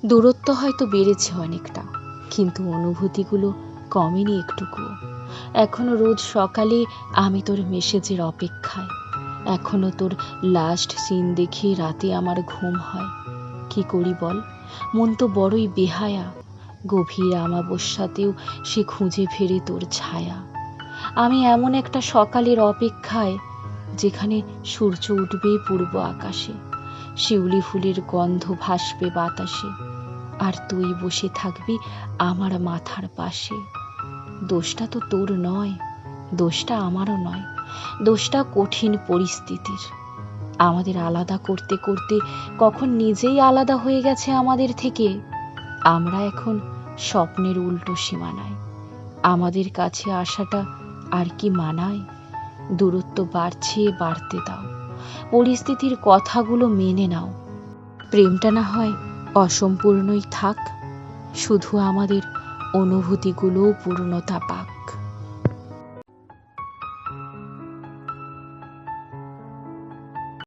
দূরত্ব হয়তো বেড়েছে অনেকটা, কিন্তু অনুভূতিগুলো কমেনি একটুকুও। এখনো রোজ সকালে আমি তোর মেসেজের অপেক্ষায়, এখনো তোর লাস্ট সিন দেখে রাতে আমার ঘুম হয়। কি করি বল, মন তো বড়ই বেহায়া। গভীর আমাবস্যাতেও সে খুঁজে ফেরে তোর ছায়া। আমি এমন একটা সকালের অপেক্ষায়, যেখানে সূর্য উঠবে পূর্ব আকাশে, শিউলি ফুলের গন্ধ ভাসবে বাতাসে, আর তুই বসে থাকবি আমার মাথার পাশে। দোষটা তো তোর নয়, দোষটা আমারও নয়, দোষটা কঠিন পরিস্থিতির। আমাদের আলাদা করতে করতে কখন নিজেই আলাদা হয়ে গেছে আমাদের থেকে। আমরা এখন স্বপ্নের উল্টো সীমানায়, আমাদের কাছে আসাটা আর কি মানায়? দূরত্ব বাড়ছে, বাড়তে দাও, পরিস্থিতির কথাগুলো মেনে নাও। প্রেমটা না হয় অসম্পূর্ণই থাক, শুধু আমাদের অনুভূতিগুলোও পূর্ণতা পাক।